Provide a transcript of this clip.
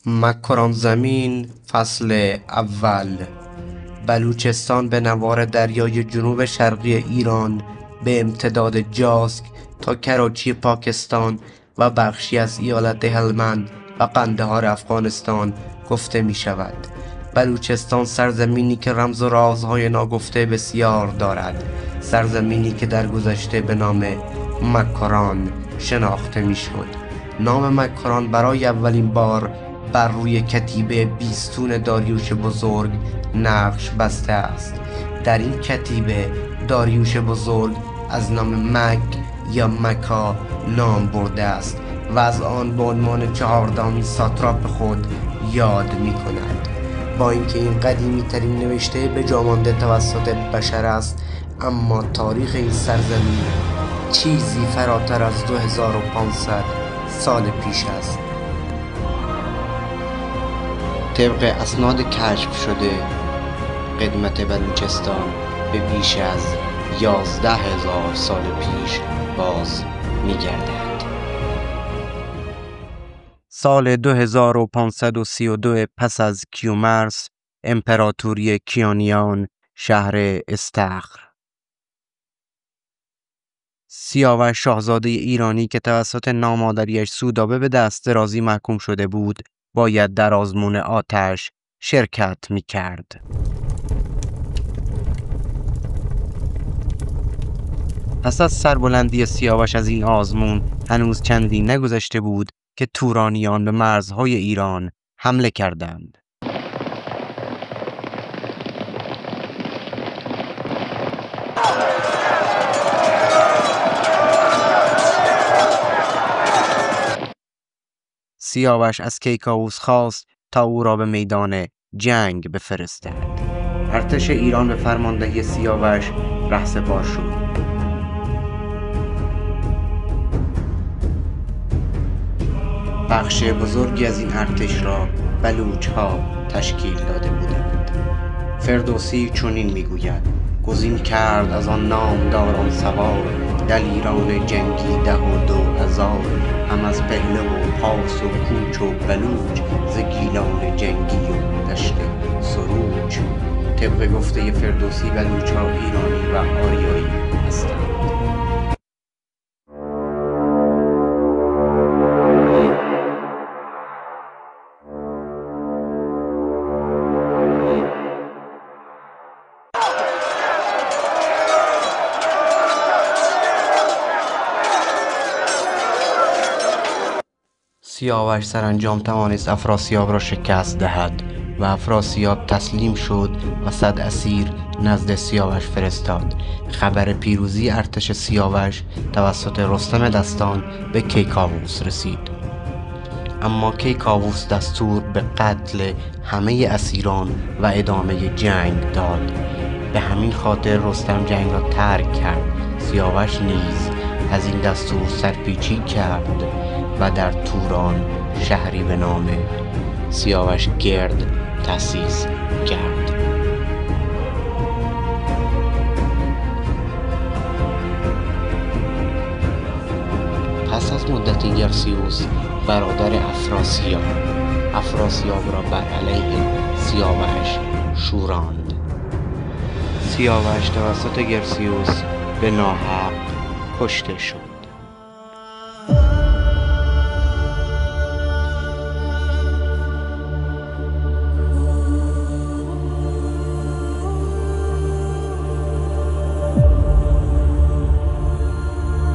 مکران زمین فصل اول. بلوچستان به نوار دریای جنوب شرقی ایران به امتداد جاسک تا کراچی پاکستان و بخشی از ایالت هلمند و قندهار افغانستان گفته می شود. بلوچستان سرزمینی که رمز و رازهای ناگفته بسیار دارد، سرزمینی که در گذشته به نام مکران شناخته می شد. نام مکران برای اولین بار بر روی کتیبه بیستون داریوش بزرگ نقش بسته است. در این کتیبه داریوش بزرگ از نام مک یا مکا نام برده است و از آن به عنوان 14مین ساتراپ خود یاد می کند. با اینکه این قدیمی ترین نوشته به جا مانده توسط بشر است، اما تاریخ این سرزمین چیزی فراتر از 2500 سال پیش است. طبق اسناد کشف شده، قدمت بلوچستان به بیش از 11,000 سال پیش باز می‌گردد. سال 2532 پس از کیومرث، امپراتوری کیانیان، شهر استخر. سیاوش شاهزاده ایرانی که توسط نامادریش سودابه به دست درازی محکوم شده بود، باید در آزمون آتش شرکت می کرد. پس از سربلندی سیاوش از این آزمون هنوز چندی نگذشته بود که تورانیان به مرزهای ایران حمله کردند. سیاوش از کیکاووس خواست تا او را به میدان جنگ بفرستد. ارتش ایران به فرماندهی سیاوش رهسپار شد. بخش بزرگی از این ارتش را بلوچ‌ها تشکیل داده بودند. فردوسی چنین میگوید: گزین کرد از آن نامداران سوار، دلیران جنگی 12,000، هم از پهله و پاس و کوچ و بلوچ، ز گیلان جنگی و دشت سروج. طبق گفته فردوسی بلوچ‌ها ایرانی و آریایی هستند. سیاوش سرانجام توانست افراسیاب را شکست دهد و افراسیاب تسلیم شد و 100 اسیر نزد سیاوش فرستاد. خبر پیروزی ارتش سیاوش توسط رستم دستان به کیکاووس رسید، اما کیکاووس دستور به قتل همه اسیران و ادامه جنگ داد. به همین خاطر رستم جنگ را ترک کرد. سیاوش نیز از این دستور سرپیچی کرد و در توران شهری به نام سیاوش گرد تأسیس کرد. پس از مدتی گرسیوس برادر افراسیاب را بر علیه سیاوش شوراند. سیاوش توسط گرسیوس به ناحق کشته شد.